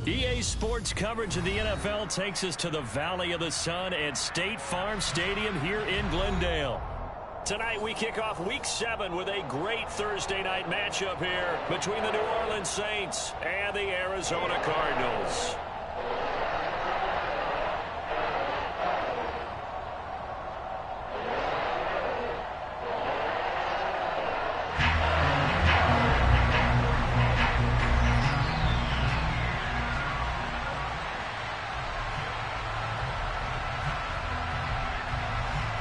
EA Sports coverage of the NFL takes us to the Valley of the Sun at State Farm Stadium here in Glendale. Tonight we kick off Week 7 with a great Thursday night matchup here between the New Orleans Saints and the Arizona Cardinals.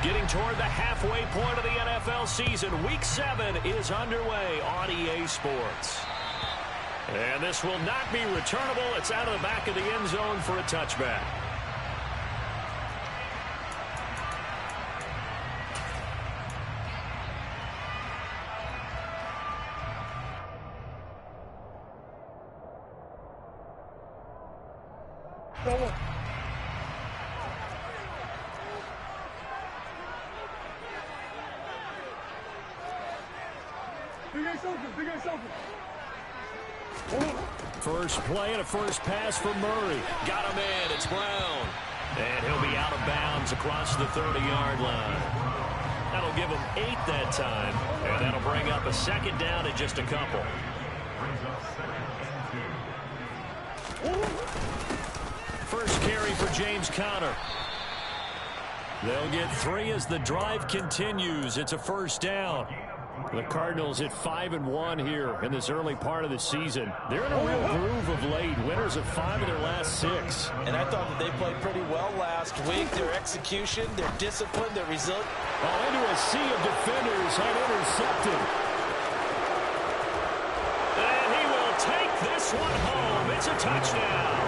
Getting toward the halfway point of the NFL season, Week 7 is underway on EA Sports. And this will not be returnable. It's out of the back of the end zone for a touchback. First play and a first pass for Murray. Got him in. It's Brown. And he'll be out of bounds across the 30-yard line. That'll give him 8 that time. And that'll bring up a second down in just a couple. First carry for James Conner. They'll get 3 as the drive continues. It's a first down. The Cardinals at 5-1 here in this early part of the season. They're in a real groove of late. Winners of 5 of their last 6. And I thought that they played pretty well last week. Their execution, their discipline, their resilience. Into a sea of defenders and intercepted. And he will take this one home. It's a touchdown.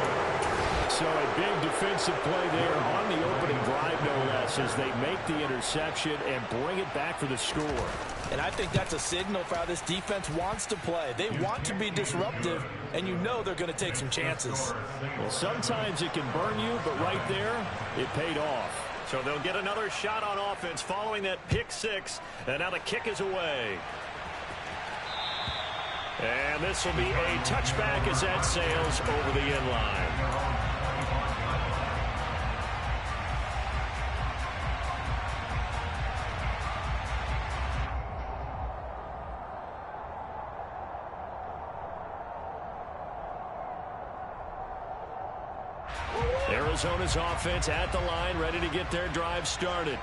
So a big defensive play there on the opening drive, no less, as they make the interception and bring it back for the score. And I think that's a signal for how this defense wants to play. They want to be disruptive, and you know they're going to take some chances. Well, sometimes it can burn you, but right there, it paid off. So they'll get another shot on offense following that pick 6, and now the kick is away. And this will be a touchback as that sails over the end line. Arizona's offense at the line, ready to get their drive started.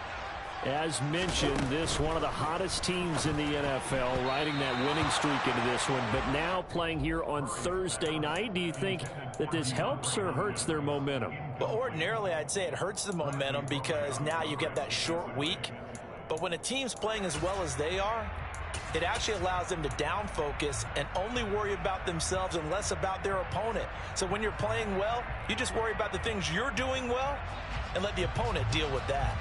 As mentioned, this one of the hottest teams in the NFL, riding that winning streak into this one, but now playing here on Thursday night. Do you think that this helps or hurts their momentum? Well, ordinarily, I'd say it hurts the momentum because now you get that short week. But when a team's playing as well as they are, it actually allows them to down focus and only worry about themselves and less about their opponent. So when you're playing well, you just worry about the things you're doing well and let the opponent deal with that.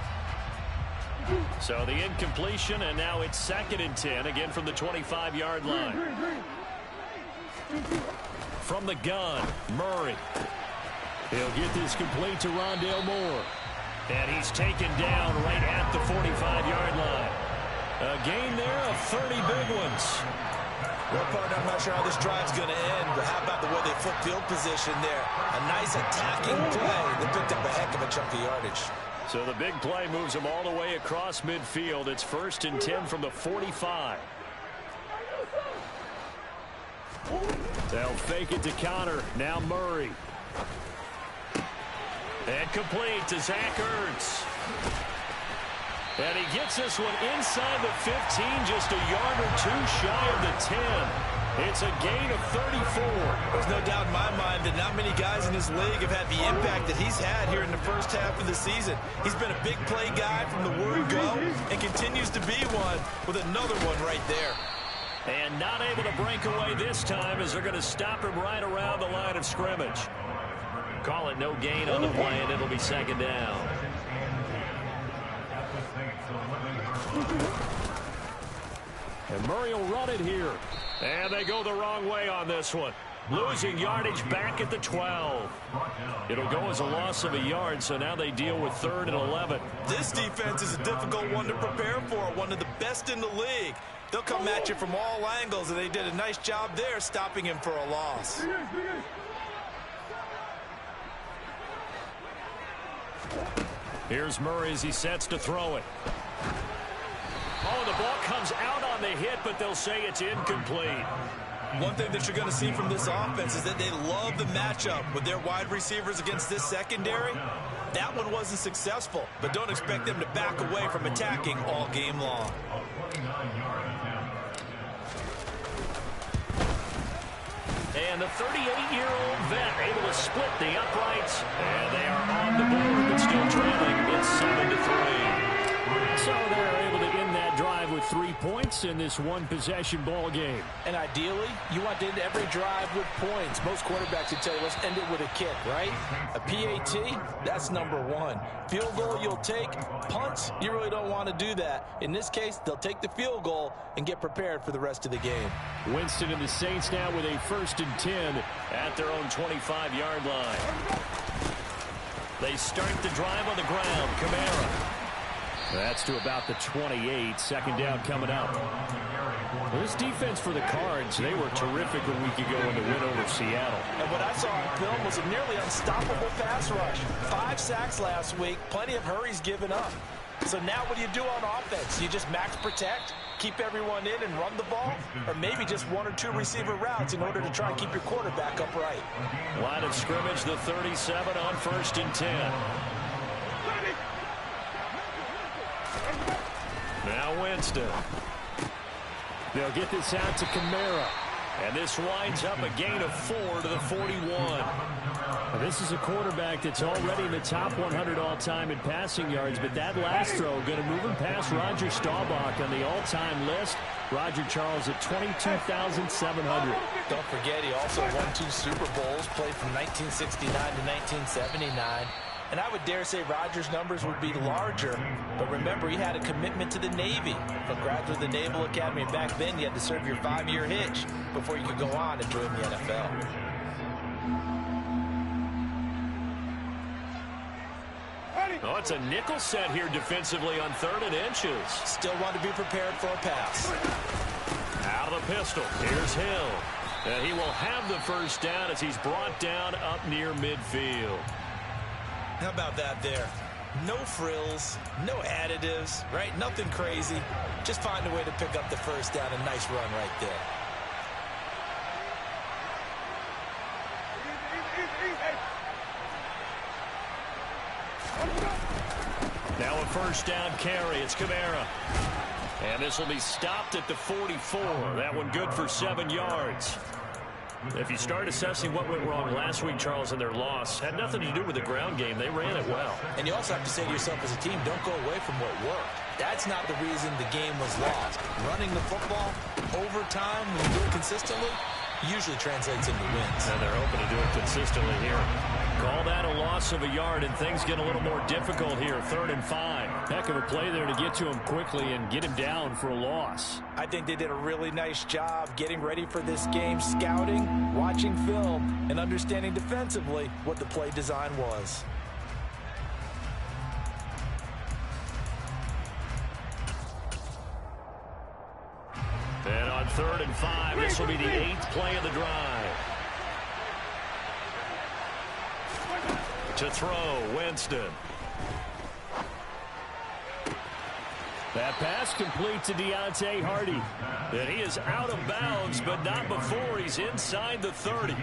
So the incompletion, and now it's 2nd and 10, again from the 25-yard line. From the gun, Murray. He'll get this complete to Rondale Moore. And he's taken down right at the 45-yard line. A gain there of 30 big ones. Well, partner, I'm not sure how this drive's going to end, but how about the way they flip field position there? A nice attacking play. They picked up a heck of a chunk of yardage. So the big play moves them all the way across midfield. It's 1st and 10 from the 45. They'll fake it to Conner. Now Murray. And complete to Zach Ertz. And he gets this one inside the 15, just a yard or 2 shy of the 10. It's a gain of 34. There's no doubt in my mind that not many guys in this league have had the impact that he's had here in the first half of the season. He's been a big play guy from the word go and continues to be one with another one right there. And not able to break away this time as they're going to stop him right around the line of scrimmage. Call it no gain on the play, and it'll be 2nd down. And Murray will run it here. And they go the wrong way on this one. Losing yardage back at the 12. It'll go as a loss of a yard, so now they deal with 3rd and 11. This defense is a difficult one to prepare for, one of the best in the league. They'll come at you from all angles, and they did a nice job there stopping him for a loss. Here's Murray as he sets to throw it. Oh, the ball comes out on the hit, but they'll say it's incomplete. One thing that you're going to see from this offense is that they love the matchup with their wide receivers against this secondary. That one wasn't successful, but don't expect them to back away from attacking all game long. And the 38-year-old vet able to split the uprights. And they are on the board, but still trailing. It's 7-3. So they're able to end that drive with 3 points in this one-possession ball game. And ideally, you want to end every drive with points. Most quarterbacks would tell you, let's end it with a kick, right? A PAT, that's number one. Field goal you'll take. Punts, you really don't want to do that. In this case, they'll take the field goal and get prepared for the rest of the game. Winston and the Saints now with a 1st and 10 at their own 25-yard line. They start the drive on the ground. Kamara. That's to about the 28. 2nd down coming up. This defense for the Cards, they were terrific a week ago in the win over Seattle. And what I saw on film was a nearly unstoppable pass rush. 5 sacks last week, plenty of hurries given up. So now what do you do on offense? You just max protect, keep everyone in and run the ball? Or maybe just 1 or 2 receiver routes in order to try and keep your quarterback upright? Line of scrimmage, the 37 on 1st and 10. Now Winston. They'll get this out to Kamara. And this winds up a gain of 4 to the 41. Now, this is a quarterback that's already in the top 100 all-time in passing yards, but that last throw going to move him past Roger Staubach on the all-time list. Roger Charles at 22,700. Don't forget, he also won 2 Super Bowls, played from 1969 to 1979. And I would dare say Rodgers' numbers would be larger. But remember, he had a commitment to the Navy. For graduate of the Naval Academy, back then you had to serve your 5-year hitch before you could go on and join the NFL. Oh, it's a nickel set here defensively on 3rd and inches. Still want to be prepared for a pass. Out of the pistol. Here's Hill. And he will have the 1st down as he's brought down up near midfield. How about that there? No frills, no additives, right? Nothing crazy. Just find a way to pick up the 1st down. A nice run right there. Now a 1st down carry. It's Kamara. And this will be stopped at the 44. That one good for 7 yards. If you start assessing what went wrong last week, Charles, in their loss, had nothing to do with the ground game. They ran it well. And you also have to say to yourself as a team, don't go away from what worked. That's not the reason the game was lost. Running the football over time, when you do it consistently, usually translates into wins. And they're hoping to do it consistently here. Call that a loss of a yard, and things get a little more difficult here. 3rd and 5. Heck of a play there to get to him quickly and get him down for a loss. I think they did a really nice job getting ready for this game, scouting, watching film, and understanding defensively what the play design was. And on 3rd and 5, this will be the 8th play of the drive. To throw, Winston. That pass complete to Deontay Hardy. And he is out of bounds, but not before he's inside the 30.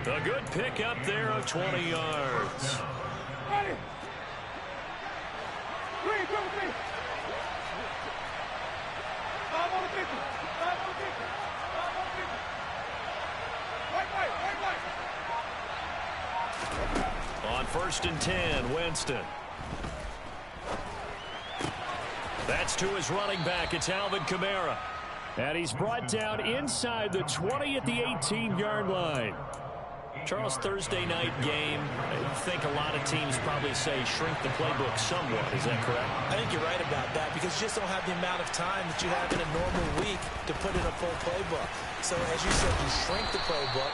A good pickup there of 20 yards. On 1st and 10, Winston. That's to his running back. It's Alvin Kamara. And he's brought down inside the 20 at the 18-yard line. Charles, Thursday night game, I think a lot of teams probably say shrink the playbook somewhat. Is that correct? I think you're right about that because you just don't have the amount of time that you have in a normal week to put in a full playbook. So as you said, you shrink the playbook,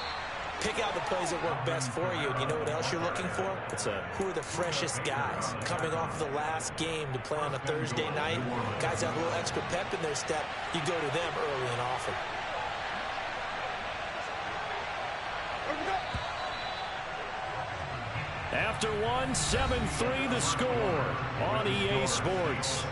pick out the plays that work best for you. And you know what else you're looking for? Who are the freshest guys coming off of the last game to play on a Thursday night? Guys have a little extra pep in their step. You go to them early and often. After one, 7-3 the score on EA Sports.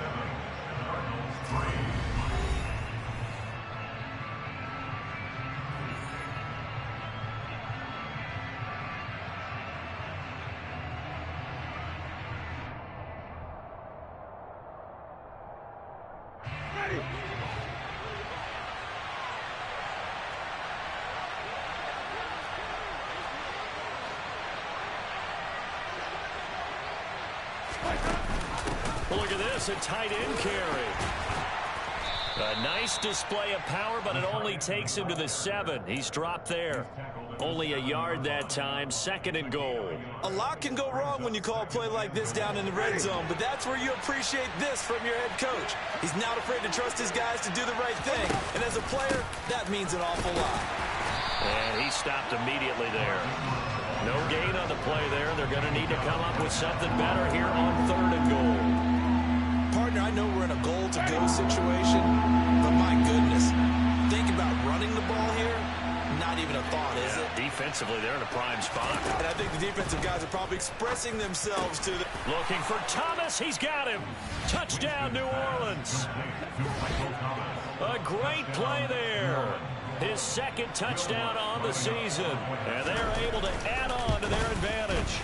Look at this, a tight end carry. A nice display of power, but it only takes him to the 7. He's dropped there. Only a yard that time, 2nd and goal. A lot can go wrong when you call a play like this down in the red zone, but that's where you appreciate this from your head coach. He's not afraid to trust his guys to do the right thing, and as a player, that means an awful lot. And he stopped immediately there. No gain on the play there. They're going to need to come up with something better here on 3rd and goal. Partner, I know we're in a goal-to-go situation, but my goodness, think about running the ball here. Not even a thought, is it? Defensively, they're in a prime spot. And I think the defensive guys are probably expressing themselves to the... Looking for Thomas. He's got him. Touchdown, New Orleans. A great play there. His 2nd touchdown on the season. And they're able to add on to their advantage.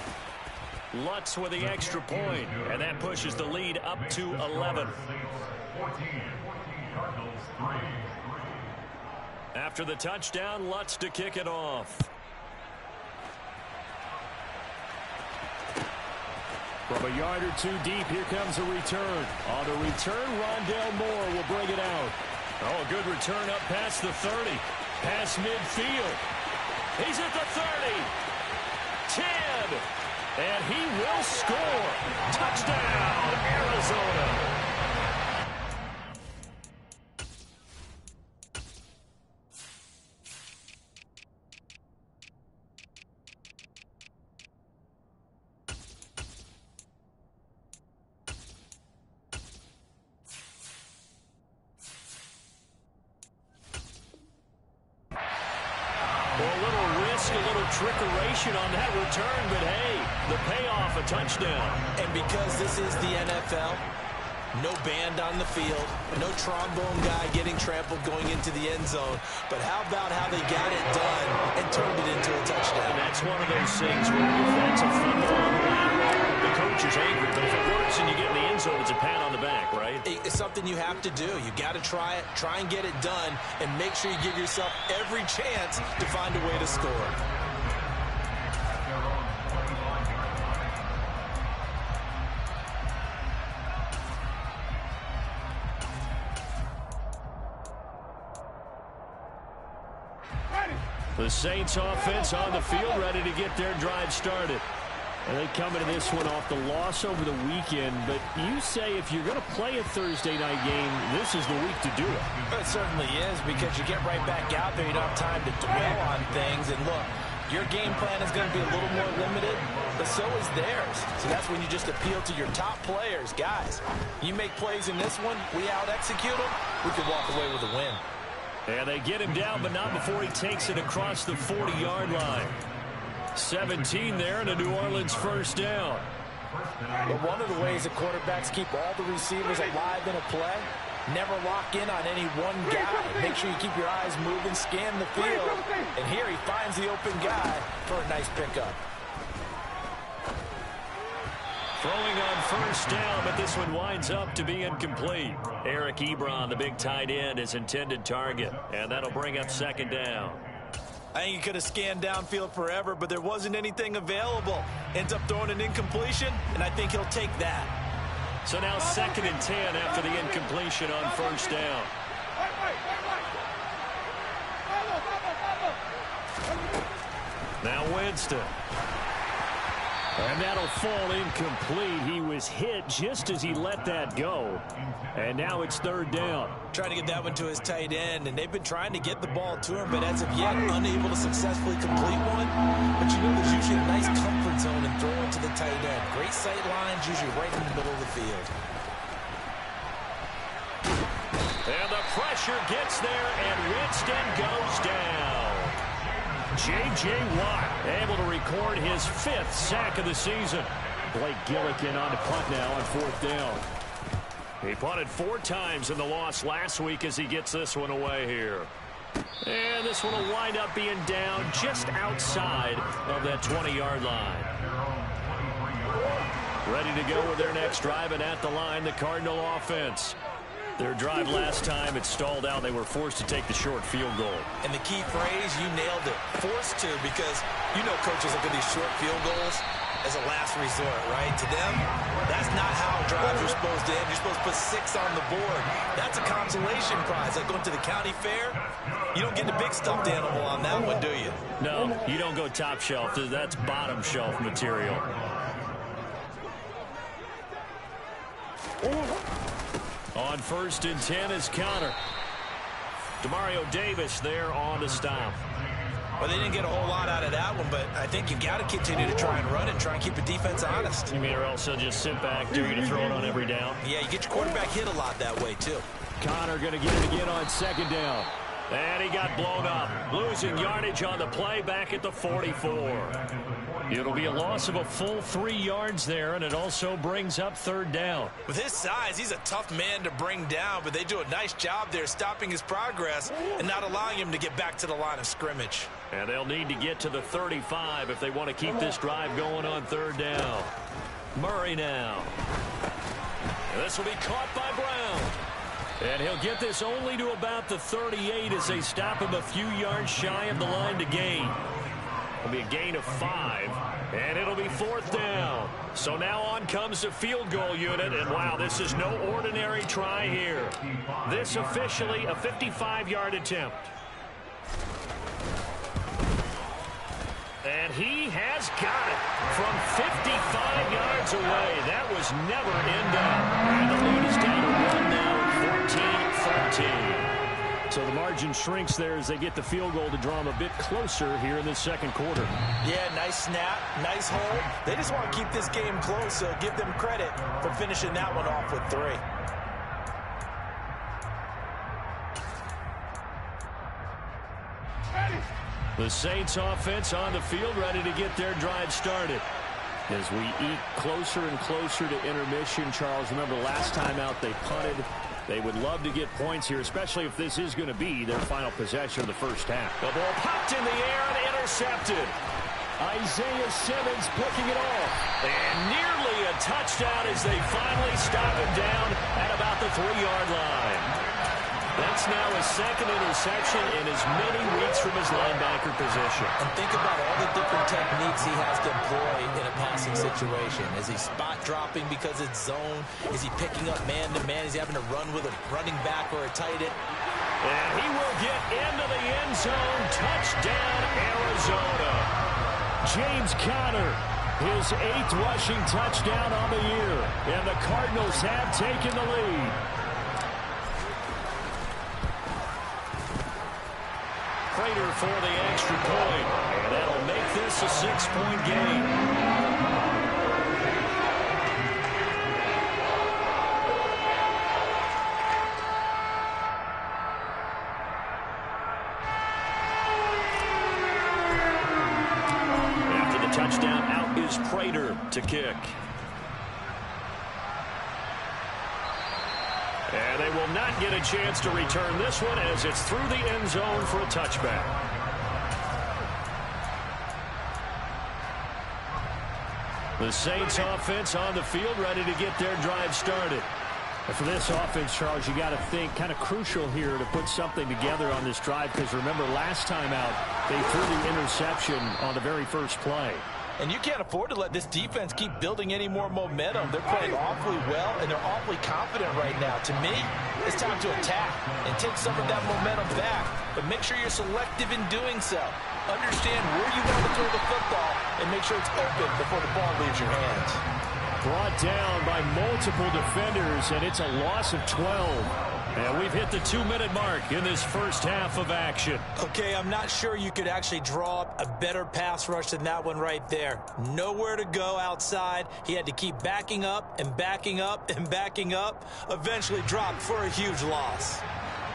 Lutz with the extra point, and that pushes the lead up to 11. After the touchdown, Lutz to kick it off. From a yard or 2 deep, here comes a return. On the return, Rondale Moore will bring it out. Oh, a good return up past the 30. Past midfield. He's at the 30. 10. And he will score. Touchdown, Arizona. Trickeration on that return, but hey, the payoff, a touchdown. And because this is the NFL, no band on the field, no trombone guy getting trampled going into the end zone, but how about how they got it done and turned it into a touchdown? And that's one of those things where if that's a fumble on the line, the coach is angry, but if it works and you get in the end zone, it's a pat on the back, right? It's something you have to do. You got to try it, try and get it done, and make sure you give yourself every chance to find a way to score. The Saints offense on the field, ready to get their drive started. And they come into this one off the loss over the weekend, but you say if you're going to play a Thursday night game, this is the week to do it. It certainly is, because you get right back out there, you don't have time to dwell on things. And look, your game plan is going to be a little more limited, but so is theirs. So that's when you just appeal to your top players. Guys, you make plays in this one, we out-execute them, we could walk away with a win. And they get him down, but not before he takes it across the 40-yard line. 17 there, and a New Orleans first down. But one of the ways the quarterbacks keep all the receivers alive in a play, never lock in on any one guy. Make sure you keep your eyes moving, scan the field. And here he finds the open guy for a nice pickup. Throwing on first down, but this one winds up to be incomplete. Eric Ebron, the big tight end, his intended target. And that'll bring up 2nd down. I think he could have scanned downfield forever, but there wasn't anything available. Ends up throwing an incompletion, and I think he'll take that. So now 2nd and 10 after the incompletion on first down. Now Winston. And that'll fall incomplete. He was hit just as he let that go. And now it's 3rd down. Trying to get that one to his tight end, and they've been trying to get the ball to him, but as of yet, unable to successfully complete one. But you know there's usually a nice comfort zone in throwing to the tight end. Great sight lines, usually right in the middle of the field. And the pressure gets there, and Winston goes down. J.J. Watt able to record his 5th sack of the season. Blake Gillikin on to punt now on 4th down. He punted 4 times in the loss last week as he gets this one away here. And this one will wind up being down just outside of that 20-yard line. Ready to go with their next drive, and at the line, the Cardinal offense. Their drive last time, it stalled out. They were forced to take the short field goal. And the key phrase, you nailed it, forced to, because you know coaches look at these short field goals as a last resort, right? To them, that's not how drives are supposed to end. You're supposed to put 6 on the board. That's a consolation prize. Like going to the county fair, you don't get the big stuffed animal on that one, do you? No, you don't go top shelf. That's bottom shelf material. On 1st and 10 is Connor. Demario Davis there on the stop. Well, they didn't get a whole lot out of that one, but I think you've got to continue to try and run it and try and keep the defense honest. You mean, or else they'll just sit back, dare you to throw it on every down? Yeah, you get your quarterback hit a lot that way, too. Connor going to get it again on 2nd down. And he got blown up. Losing yardage on the play back at the 44. It'll be a loss of a full 3 yards there, and it also brings up 3rd down. With his size, he's a tough man to bring down, but they do a nice job there stopping his progress and not allowing him to get back to the line of scrimmage. And they'll need to get to the 35 if they want to keep this drive going on 3rd down. Murray now. And this will be caught by Brown. And he'll get this only to about the 38 as they stop him a few yards shy of the line to gain. It'll be a gain of 5, and it'll be 4th down. So now on comes the field goal unit, and wow, this is no ordinary try here. This officially a 55-yard attempt. And he has got it from 55 yards away. That was never in doubt. And the lead is down to 1 now, 14-13. So the margin shrinks there as they get the field goal to draw them a bit closer here in the 2nd quarter. Yeah, nice snap, nice hold. They just want to keep this game close, so give them credit for finishing that one off with 3. The Saints offense on the field, ready to get their drive started. As we eat closer and closer to intermission, Charles, remember last time out they punted. They would love to get points here, especially if this is going to be their final possession of the 1st half. The ball popped in the air and intercepted. Isaiah Simmons picking it off. And nearly a touchdown as they finally stop him down at about the 3-yard line. That's now his 2nd interception in as many weeks from his linebacker position. And think about all the different techniques he has to employ in a passing situation. Is he spot dropping because it's zone? Is he picking up man-to-man? Is he having to run with a running back or a tight end? And he will get into the end zone. Touchdown, Arizona. James Conner, his 8th rushing touchdown on the year. And the Cardinals have taken the lead. Prater for the extra point. And that'll make this a 6-point game. After the touchdown, out is Prater to kick. And they will not get a chance to return this one as it's through the end zone for a touchback. The Saints offense on the field ready to get their drive started. And for this offense, Charles, you got to think kind of crucial here to put something together on this drive, because remember last time out they threw the interception on the very first play. And you can't afford to let this defense keep building any more momentum. They're playing awfully well, and they're awfully confident right now. To me, it's time to attack and take some of that momentum back. But make sure you're selective in doing so. Understand where you want to throw the football and make sure it's open before the ball leaves your hands. Brought down by multiple defenders, and it's a loss of 12. And we've hit the 2-minute mark in this first half of action. Okay, I'm not sure you could actually draw up a better pass rush than that one right there. Nowhere to go outside. He had to keep backing up and backing up and backing up. Eventually dropped for a huge loss.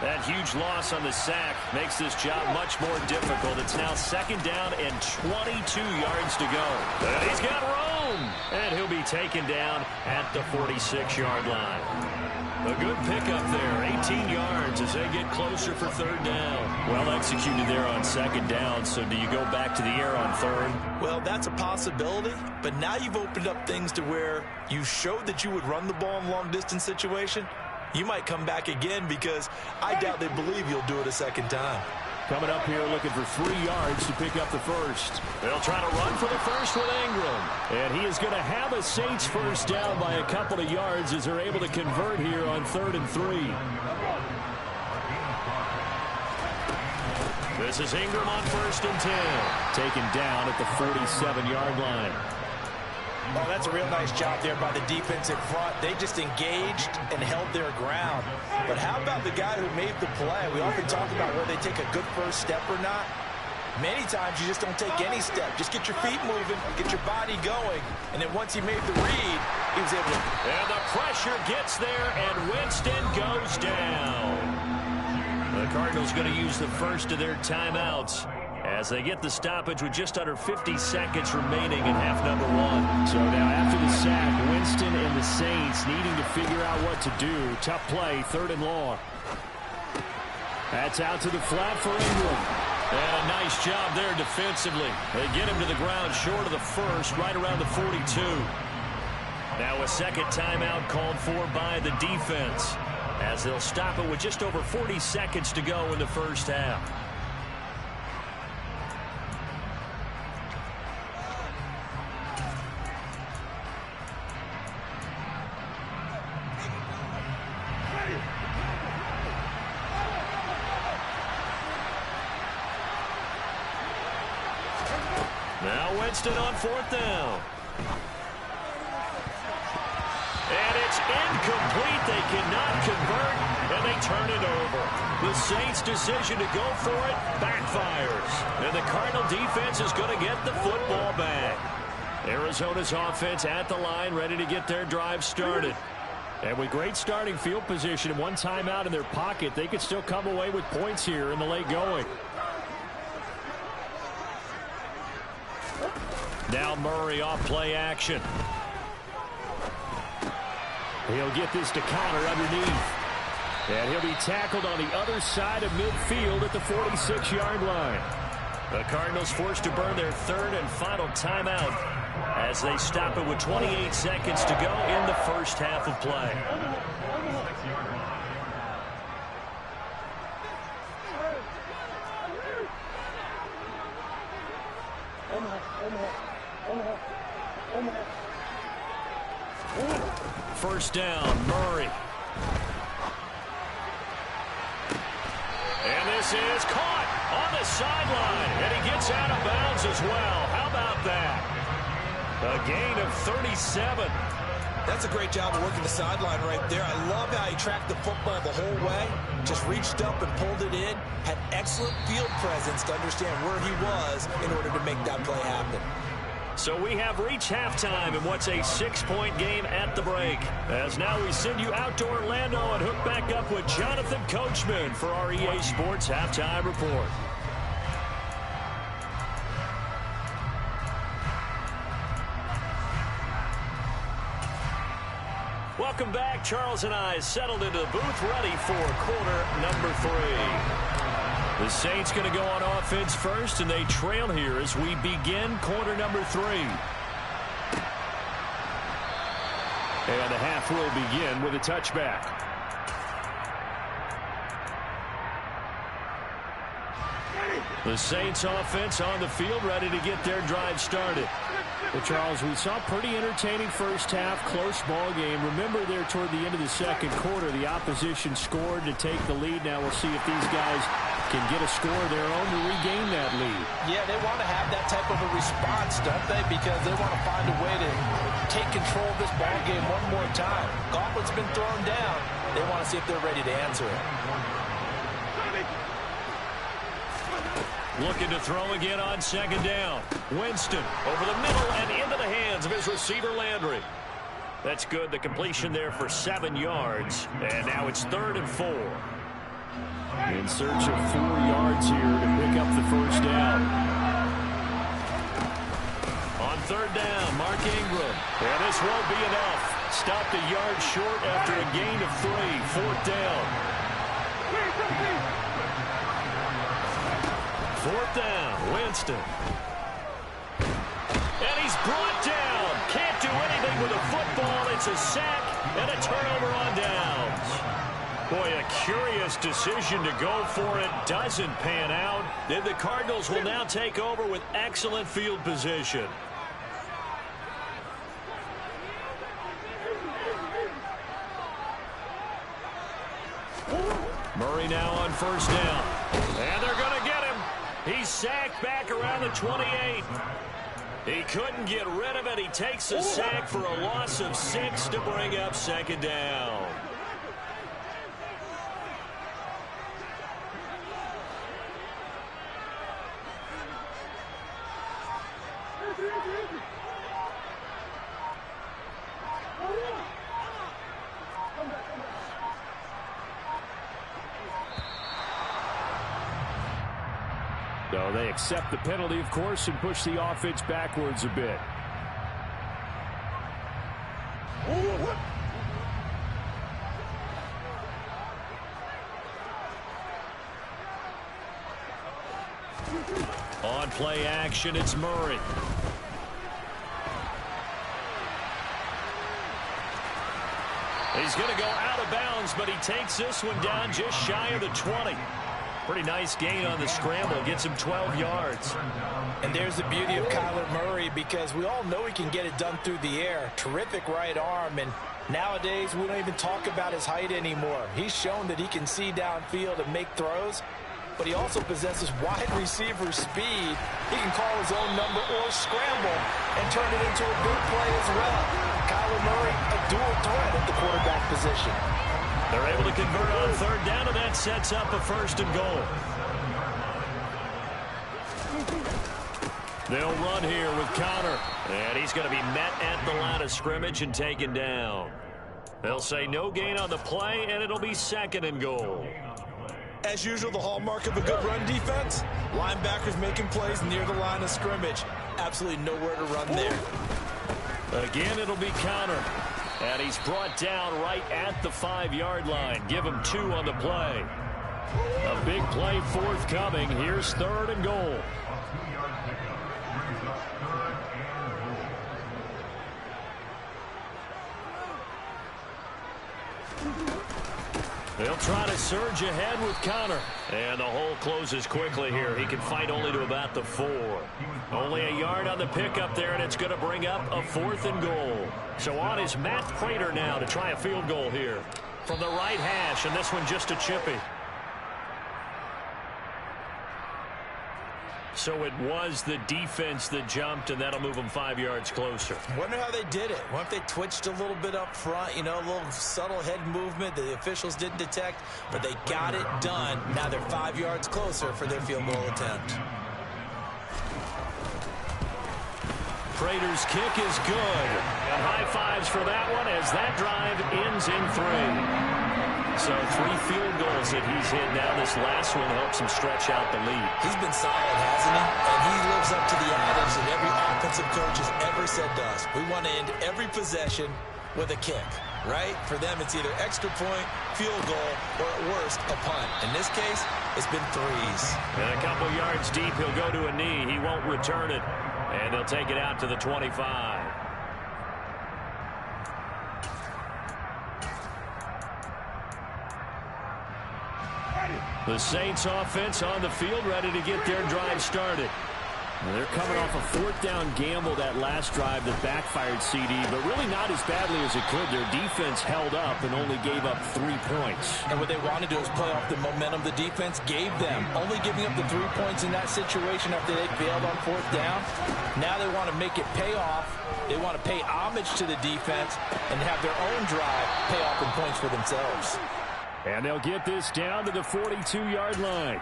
That huge loss on the sack makes this job much more difficult. It's now 2nd down and 22 yards to go. And he's got room. And he'll be taken down at the 46-yard line. A good pickup there, 18 yards as they get closer for 3rd down. Well executed there on 2nd down, so do you go back to the air on 3rd? Well, that's a possibility, but now you've opened up things to where you showed that you would run the ball in long-distance situation. You might come back again because I doubt they believe you'll do it a 2nd time. Coming up here looking for 3 yards to pick up the first. They'll try to run for the first with Ingram. And he is going to have a Saints first down by a couple of yards as they're able to convert here on 3rd and 3. This is Ingram on 1st and 10. Taken down at the 47-yard line. Oh, that's a real nice job there by the defense in front. They just engaged and held their ground. But how about the guy who made the play? We often talk about whether they take a good first step or not. Many times you just don't take any step. Just get your feet moving, get your body going. And then once he made the read, he was able to... And the pressure gets there, and Winston goes down. The Cardinals going to use the first of their timeouts as they get the stoppage with just under 50 seconds remaining in half number 1. So now after the sack, Winston and the Saints needing to figure out what to do. Tough play, 3rd and long. That's out to the flat for Ingram. And a nice job there defensively. They get him to the ground short of the first, right around the 42. Now a 2nd timeout called for by the defense as they'll stop it with just over 40 seconds to go in the first half. Now Winston on 4th down. And it's incomplete. They cannot convert, and they turn it over. The Saints' decision to go for it backfires. And the Cardinal defense is going to get the football back. Arizona's offense at the line, ready to get their drive started. And with great starting field position and 1 timeout in their pocket, they could still come away with points here in the late going. Now Murray off play action. He'll get this to Connor underneath. And he'll be tackled on the other side of midfield at the 46-yard line. The Cardinals forced to burn their 3rd and final timeout as they stop it with 28 seconds to go in the first half of play. First down, Murray. And this is caught on the sideline, and he gets out of bounds as well. How about that? A gain of 37. That's a great job of working the sideline right there. I love how he tracked the football the whole way. Just reached up and pulled it in. Had excellent field presence to understand where he was in order to make that play happen. So we have reached halftime in what's a 6-point game at the break. As now we send you out to Orlando and hook back up with Jonathan Coachman for our EA Sports Halftime Report. Welcome back. Charles and I settled into the booth ready for quarter number 3. The Saints going to go on offense first, and they trail here as we begin quarter number 3. And the half will begin with a touchback. The Saints offense on the field ready to get their drive started. Well, Charles, we saw a pretty entertaining first half, close ball game. Remember there toward the end of the second quarter, the opposition scored to take the lead. Now we'll see if these guys can get a score of their own to regain that lead. Yeah, they want to have that type of a response, don't they? Because they want to find a way to take control of this ball game one more time. Gauntlet's been thrown down. They want to see if they're ready to answer it. Looking to throw again on 2nd down. Winston over the middle and into the hands of his receiver Landry. That's good. The completion there for 7 yards. And now it's 3rd and 4. In search of 4 yards here to pick up the first down. On third down, Mark Ingram. And this won't be enough. Stopped a yard short after a gain of 3. Fourth down. Fourth down, Winston. And he's brought down. Can't do anything with a football. It's a sack and a turnover on downs. Boy, a curious decision to go for it. Doesn't pan out. Then the Cardinals will now take over with excellent field position. Murray now on first down. And they're going to get him. He's sacked back around the 28. He couldn't get rid of it. He takes a sack for a loss of 6 to bring up second down. So they accept the penalty, of course, and push the offense backwards a bit. On play action, it's Murray. He's going to go out of bounds, but he takes this one down just shy of the 20. Pretty nice gain on the scramble. Gets him 12 yards. And there's the beauty of Kyler Murray, because we all know he can get it done through the air. Terrific right arm. And nowadays, we don't even talk about his height anymore. He's shown that he can see downfield and make throws, but he also possesses wide receiver speed. He can call his own number or scramble and turn it into a big play as well. Kyler Murray, a dual threat at the quarterback position. They're able to convert on third down, and that sets up a first and goal. They'll run here with Connor, and he's going to be met at the line of scrimmage and taken down. They'll say no gain on the play, and it'll be second and goal. As usual, the hallmark of a good run defense, linebackers making plays near the line of scrimmage. Absolutely nowhere to run there. Again, it'll be Connor. And he's brought down right at the 5-yard line. Give him 2 on the play. A big play forthcoming. Here's third and goal. They'll try to surge ahead with Connor. And the hole closes quickly here. He can fight only to about the 4. Only a yard on the pickup there, and it's going to bring up a 4th and goal. So on is Matt Prater now to try a field goal here from the right hash, and this one just a chippy. So it was the defense that jumped, and that'll move them 5 yards closer. Wonder how they did it. What if they twitched a little bit up front, you know, a little subtle head movement that the officials didn't detect, but they got it done. Now they're 5 yards closer for their field goal attempt. Prater's kick is good. And high fives for that one as that drive ends in 3. So 3 field goals that he's hit now. This last one helps him stretch out the lead. He's been solid, hasn't he? And he lives up to the adage that every offensive coach has ever said to us. We want to end every possession with a kick, right? For them, it's either extra point, field goal, or at worst, a punt. In this case, it's been 3s. And a couple yards deep, he'll go to a knee. He won't return it. And they'll take it out to the 25. The Saints offense on the field, ready to get their drive started. They're coming off a 4th down gamble that last drive that backfired CD, but really not as badly as it could. Their defense held up and only gave up 3 points. And what they want to do is play off the momentum the defense gave them. Only giving up the 3 points in that situation after they failed on 4th down. Now they want to make it pay off. They want to pay homage to the defense and have their own drive pay off in points for themselves. And they'll get this down to the 42-yard line.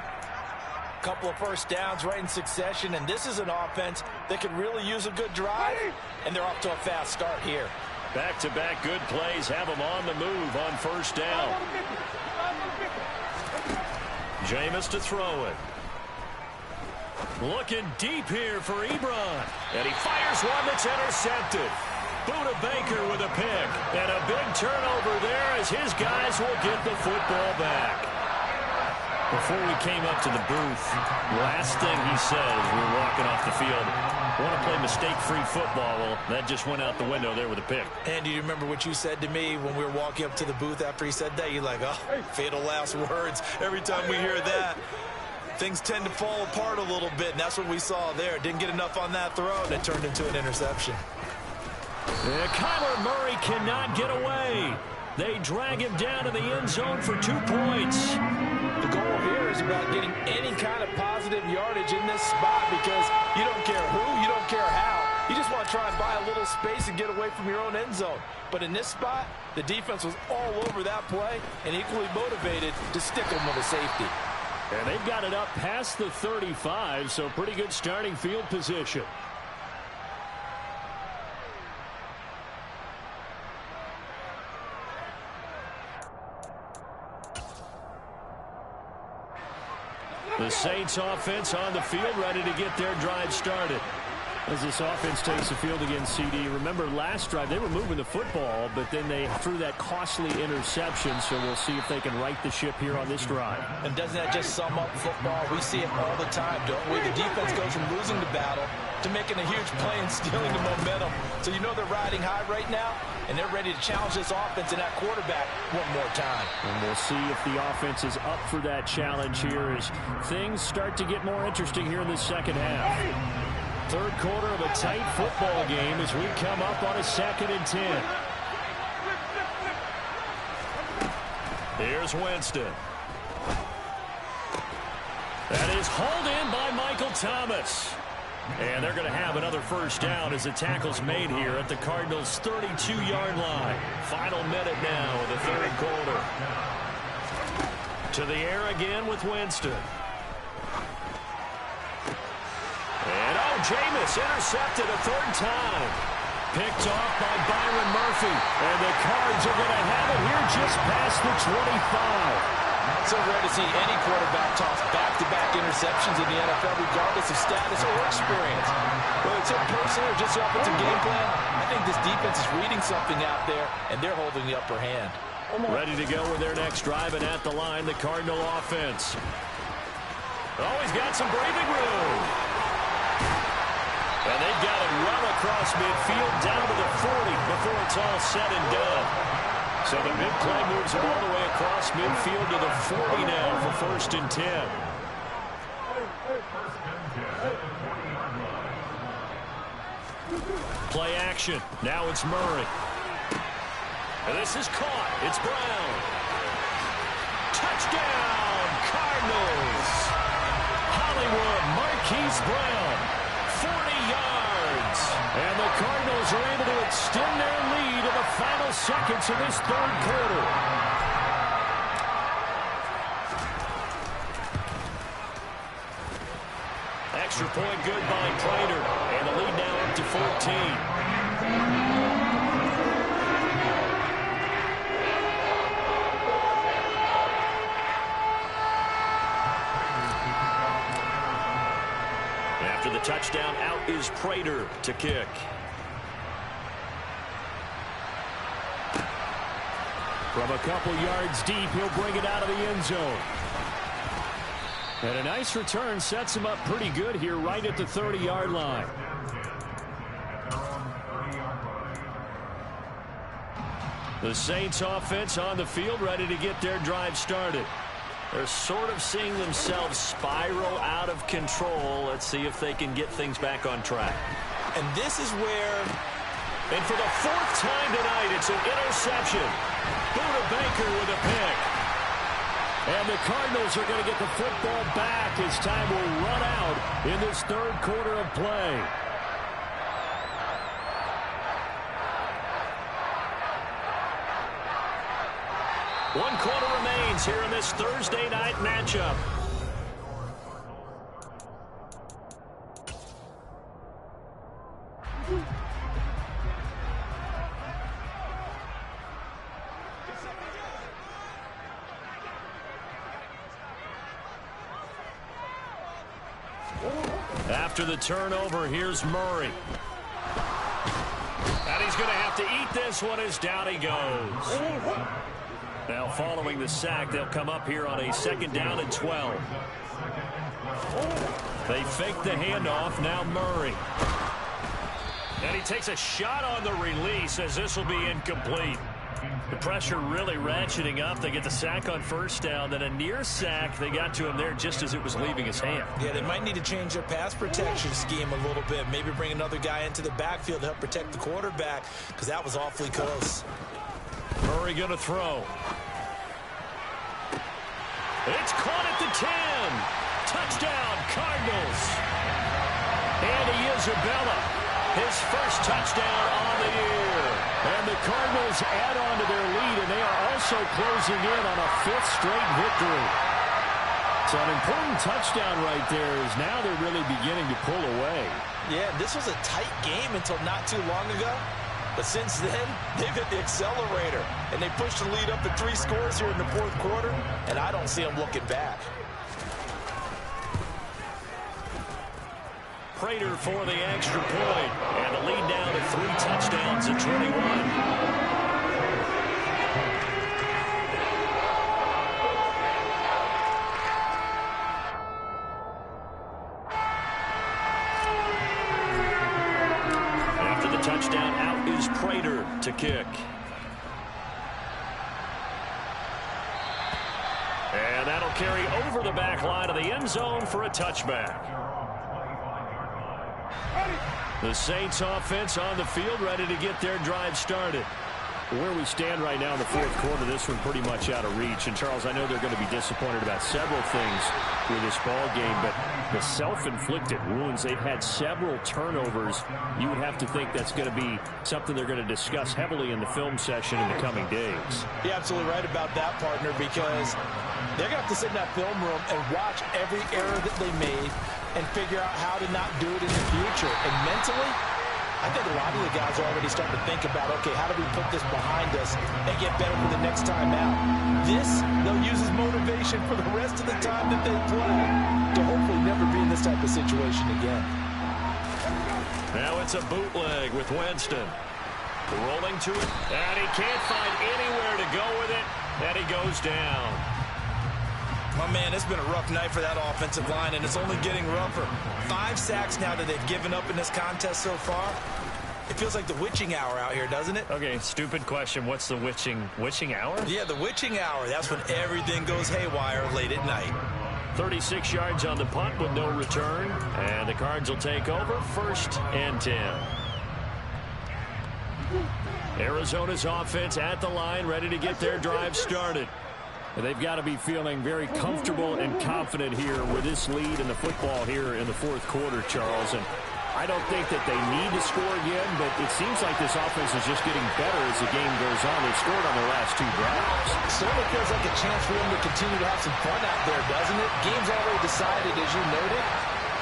Couple of first downs right in succession, and this is an offense that could really use a good drive, and they're off to a fast start here. Back-to-back good plays have them on the move on first down. Jameis to throw it. Looking deep here for Ebron. And he fires one that's intercepted. Buda Baker with a pick. And a big turnover there as his guys will get the football back. Before we came up to the booth, last thing he said as we were walking off the field, want to play mistake-free football. Well, that just went out the window there with a pick. And do you remember what you said to me when we were walking up to the booth after he said that? You're like, oh, fatal last words. Every time we hear that, things tend to fall apart a little bit, and that's what we saw there. Didn't get enough on that throw, and it turned into an interception. Yeah, Kyler Murray cannot get away. They drag him down in the end zone for 2 points. The goal here is about getting any kind of positive yardage in this spot because you don't care who, you don't care how. You just want to try and buy a little space and get away from your own end zone. But in this spot, the defense was all over that play and equally motivated to stick them with a safety. And they've got it up past the 35, so pretty good starting field position. The Saints offense on the field, ready to get their drive started. As this offense takes the field against CD, remember last drive they were moving the football, but then they threw that costly interception, so we'll see if they can right the ship here on this drive. And doesn't that just sum up football? We see it all the time, don't we? The defense goes from losing the battle to making a huge play and stealing the momentum. So you know they're riding high right now, and they're ready to challenge this offense and that quarterback one more time. And we'll see if the offense is up for that challenge here as things start to get more interesting here in the second half. Third quarter of a tight football game as we come up on a 2nd and 10. Here's Winston. That is hauled in by Michael Thomas. And they're going to have another first down as the tackle's made here at the Cardinals' 32-yard line. Final minute now of the third quarter. To the air again with Winston. And Jameis intercepted a 3rd time. Picked off by Byron Murphy. And the Cards are going to have it here just past the 25. So rare to see any quarterback toss back-to-back interceptions in the NFL, regardless of status or experience. Whether it's him personally or just the offensive game plan, I think this defense is reading something out there, and they're holding the upper hand. Ready to go with their next drive, and at the line, the Cardinal offense. Oh, he's got some breathing room. And they've got it well across midfield down to the 40 before it's all said and done. So the big play moves them all the way across midfield to the 40 now for 1st and 10. Play action. Now it's Murray. And this is caught. It's Brown. Touchdown, Cardinals. Hollywood Marquise Brown. 40 yards. And the Cardinals are able to extend their lead in the final seconds of this third quarter. Extra point good by Prater. And the lead now up to 14. After the touchdown, out is Prater to kick. From a couple yards deep, he'll bring it out of the end zone. And a nice return sets him up pretty good here right at the 30-yard line. The Saints offense on the field ready to get their drive started. They're sort of seeing themselves spiral out of control. Let's see if they can get things back on track. And this is where, and for the 4th time tonight, it's an interception. Buda Baker with a pick. And the Cardinals are going to get the football back as time will run out in this third quarter of play. One quarter remains here in this Thursday night matchup. After the turnover, here's Murray. And he's going to have to eat this one as down he goes. Now following the sack, they'll come up here on a 2nd down and 12. They fake the handoff. Now Murray. And he takes a shot on the release as this will be incomplete. The pressure really ratcheting up. They get the sack on 1st down. Then a near sack. They got to him there just as it was leaving his hand. Yeah, they might need to change their pass protection scheme a little bit. Maybe bring another guy into the backfield to help protect the quarterback, because that was awfully close. Murray going to throw. It's caught at the 10. Touchdown, Cardinals. And Isabella, his first touchdown on the year. And the Cardinals add on to their lead, and they are also closing in on a 5th straight victory. So an important touchdown right there is now they're really beginning to pull away. Yeah, this was a tight game until not too long ago. But since then, they've hit the accelerator, and they pushed the lead up to 3 scores here in the 4th quarter, and I don't see them looking back. Prater for the extra point, and the lead down to 3 touchdowns at 21. After the touchdown, out is Prater to kick. And that'll carry over the back line of the end zone for a touchback. The Saints offense on the field, ready to get their drive started. Where we stand right now in the 4th quarter, this one pretty much out of reach. And, Charles, I know they're going to be disappointed about several things with this ball game, but the self-inflicted wounds, they've had several turnovers. You would have to think that's going to be something they're going to discuss heavily in the film session in the coming days. You're absolutely right about that, partner, because they're going to have to sit in that film room and watch every error that they made and figure out how to not do it in the future. And mentally, I think a lot of the guys are already starting to think about, okay, how do we put this behind us and get better for the next time out? This, they'll use as motivation for the rest of the time that they play to hopefully never be in this type of situation again. Now it's a bootleg with Winston. Rolling to it, and he can't find anywhere to go with it, and he goes down. My man, it's been a rough night for that offensive line, and it's only getting rougher. 5 sacks now that they've given up in this contest so far. It feels like the witching hour out here, doesn't it? Okay, stupid question. What's the witching hour? Yeah, the witching hour. That's when everything goes haywire late at night. 36 yards on the punt with no return, and the Cards will take over 1st and 10. Arizona's offense at the line, ready to get their drive started. They've got to be feeling very comfortable and confident here with this lead in the football here in the 4th quarter, Charles. And I don't think that they need to score again, but it seems like this offense is just getting better as the game goes on. They've scored on their last 2 drives. Certainly feels like a chance for them to continue to have some fun out there, doesn't it? Game's already decided, as you noted.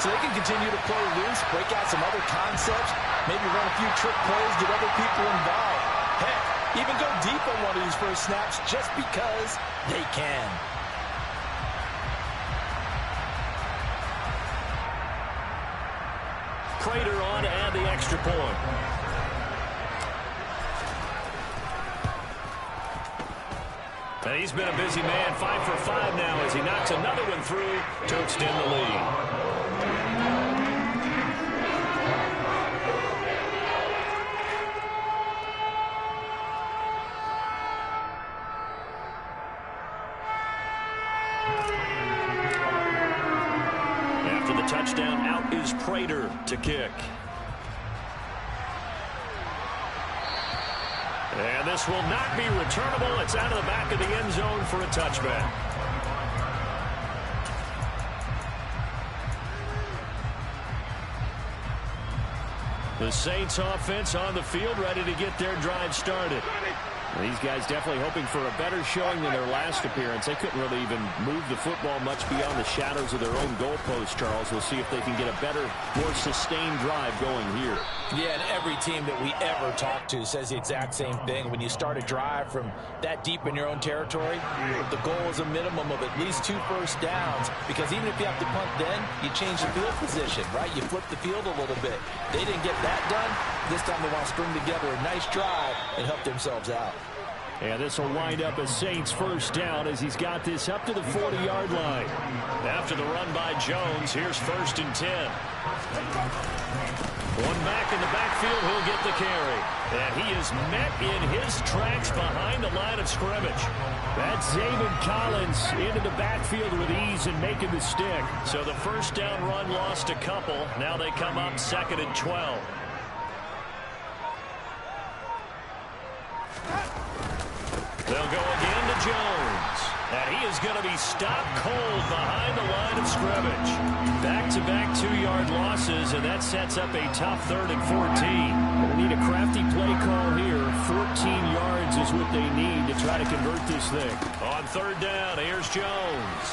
So they can continue to play loose, break out some other concepts, maybe run a few trick plays, get other people involved. Heck, even go deep on one of these first snaps just because they can. Prater on to add the extra point. And he's been a busy man, 5 for 5 now as he knocks another one through to extend the lead. After the touchdown, out is Prater to kick. And this will not be returnable. It's out of the back of the end zone for a touchback. The Saints offense on the field, ready to get their drive started. These guys definitely hoping for a better showing than their last appearance. They couldn't really even move the football much beyond the shadows of their own goalpost, Charles. We'll see if they can get a better, more sustained drive going here. Yeah, and every team that we ever talk to says the exact same thing. When you start a drive from that deep in your own territory, the goal is a minimum of at least 2 first downs, because even if you have to punt then, you change the field position, right? You flip the field a little bit. They didn't get that done. This time they want to string together a nice drive and help themselves out. And this will wind up a Saints first down as he's got this up to the 40-yard line. After the run by Jones, here's 1st and 10. One back in the backfield, he'll get the carry. And he is met in his tracks behind the line of scrimmage. That's Zaven Collins into the backfield with ease and making the stick. So the first down run lost a couple. Now they come up 2nd and 12. They'll go again to Jones. And he is going to be stopped cold behind the line of scrimmage. Back-to-back 2-yard losses, and that sets up a tough 3rd and 14. They need a crafty play call here. 14 yards is what they need to try to convert this thing. On 3rd down, here's Jones.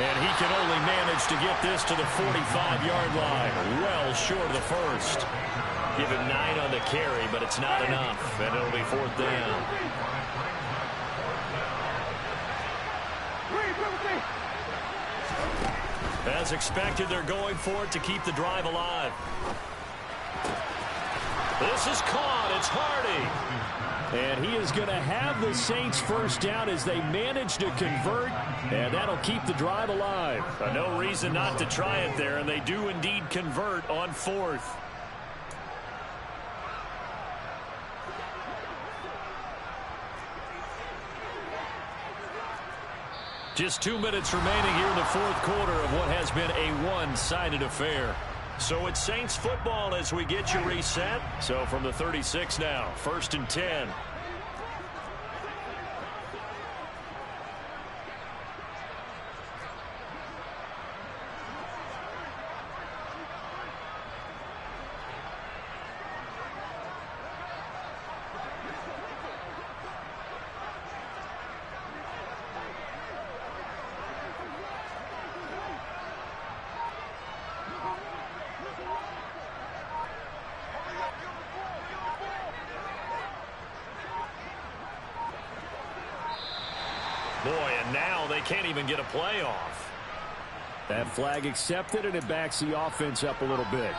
And he can only manage to get this to the 45-yard line. Well short of the first. Give him 9 on the carry, but it's not enough. And it'll be 4th down. As expected, they're going for it to keep the drive alive. This is caught. It's Hardy. And he is going to have the Saints first down as they manage to convert. And that'll keep the drive alive. No reason not to try it there, and they do indeed convert on 4th. Just 2 minutes remaining here in the 4th quarter of what has been a one-sided affair. So it's Saints football as we get you reset. So from the 36 now, 1st and 10. Boy, and now they can't even get a play off. That flag accepted, and it backs the offense up a little bit.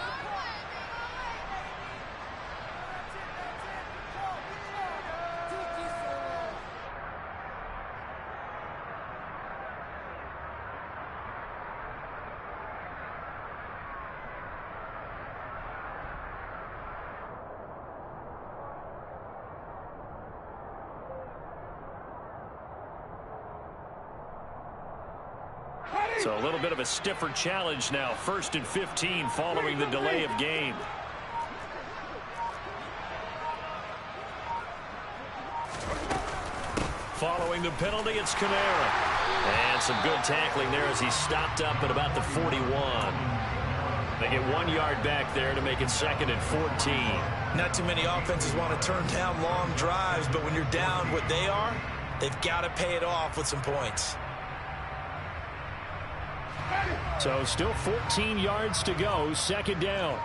So a little bit of a stiffer challenge now. 1st and 15 following the delay of game. Following the penalty, it's Kamara. And some good tackling there as he stopped up at about the 41. They get 1 yard back there to make it 2nd and 14. Not too many offenses want to turn down long drives, but when you're down what they are, they've got to pay it off with some points. So still 14 yards to go, 2nd down.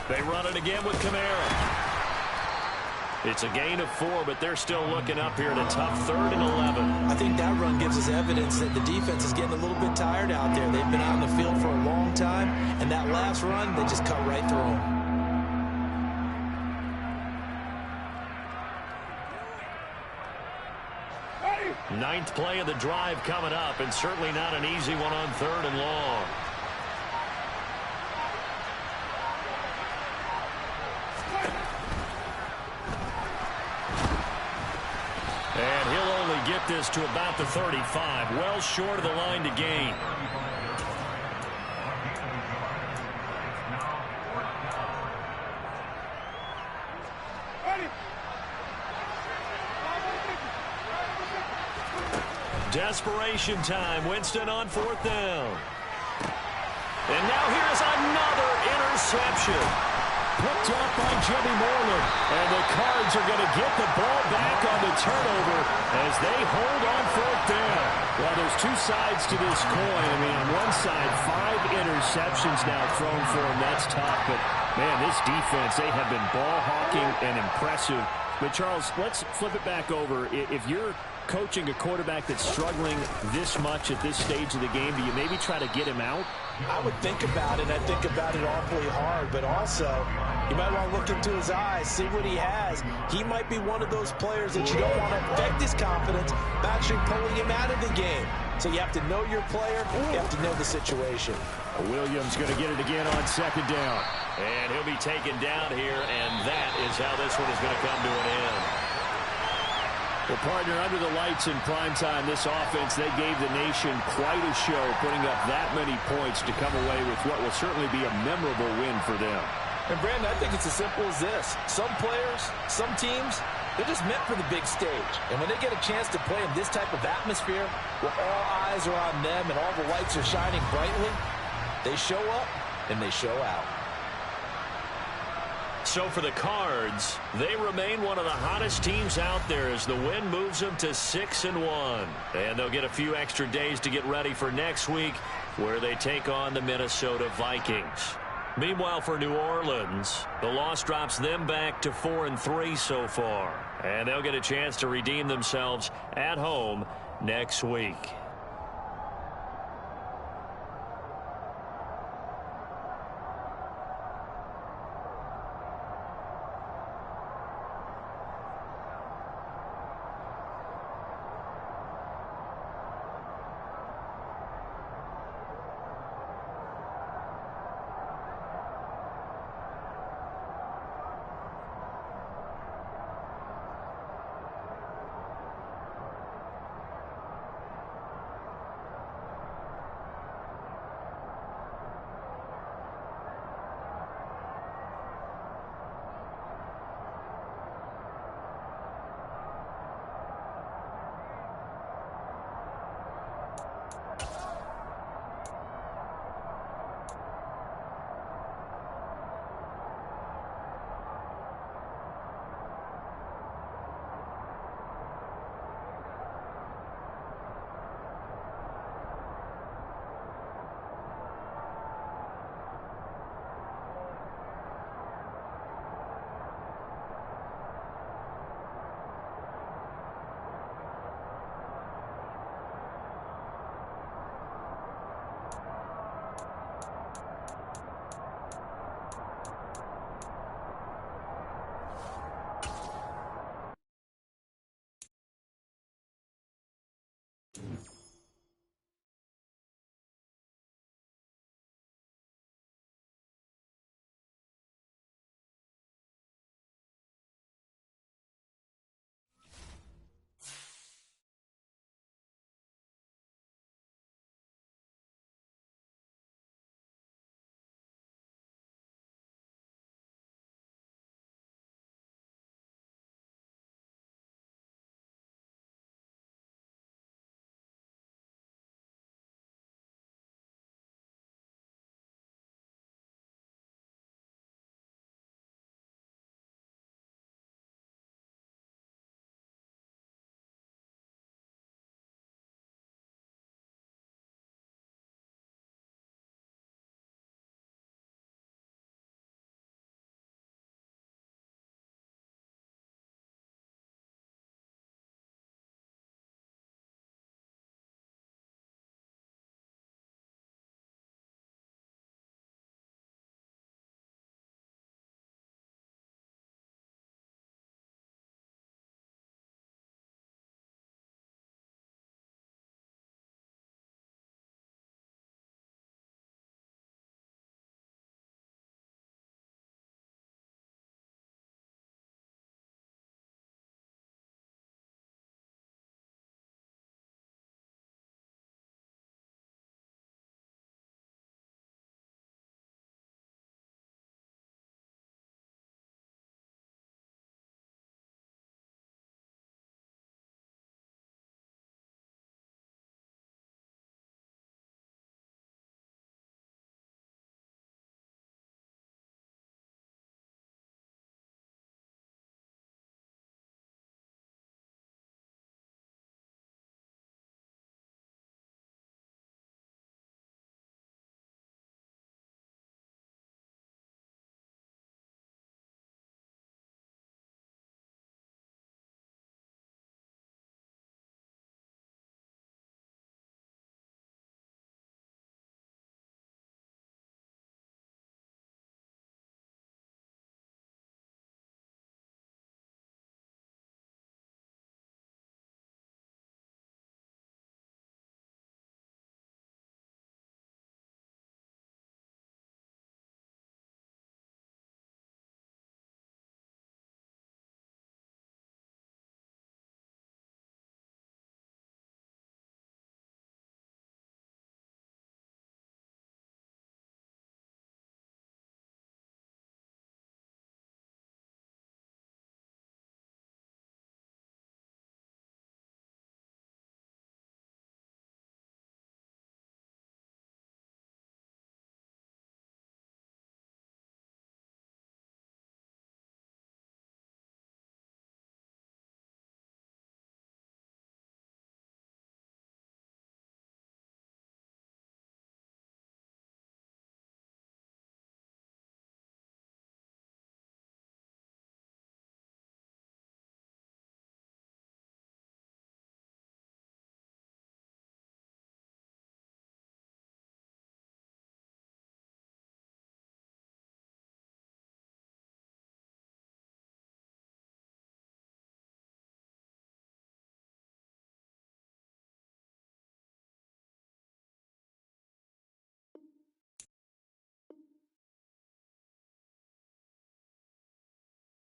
They run it again with Kamara. It's a gain of 4, but they're still looking up here at a tough 3rd and 11. I think that run gives us evidence that the defense is getting a little bit tired out there. They've been out on the field for a long time, and that last run, they just cut right through them. Ninth play of the drive coming up, and certainly not an easy one on 3rd and long. And he'll only get this to about the 35, well short of the line to gain. Desperation time. Winston on 4th down. And now here's another interception. Picked up by Jimmy Moreland. And the Cards are going to get the ball back on the turnover as they hold on fourth down. Well, there's two sides to this coin. I mean, on one side, 5 interceptions now thrown for him. That's tough. But, man, this defense, they have been ball hawking and impressive. But, Charles, let's flip it back over. If you're coaching a quarterback that's struggling this much at this stage of the game, do you maybe try to get him out? I would think about it. I think about it awfully hard, but also you might want to look into his eyes, see what he has. He might be one of those players that you don't want to affect his confidence by actually pulling him out of the game. So you have to know your player. You have to know the situation. Williams going to get it again on second down. And he'll be taken down here, and that is how this one is going to come to an end. Well, partner, under the lights in primetime, this offense, they gave the nation quite a show, putting up that many points to come away with what will certainly be a memorable win for them. And, Brandon, I think it's as simple as this. Some players, some teams, they're just meant for the big stage. And when they get a chance to play in this type of atmosphere, where all eyes are on them and all the lights are shining brightly, they show up and they show out. So for the Cards, they remain one of the hottest teams out there as the win moves them to 6-1. And they'll get a few extra days to get ready for next week, where they take on the Minnesota Vikings. Meanwhile, for New Orleans, the loss drops them back to 4-3 so far. And they'll get a chance to redeem themselves at home next week.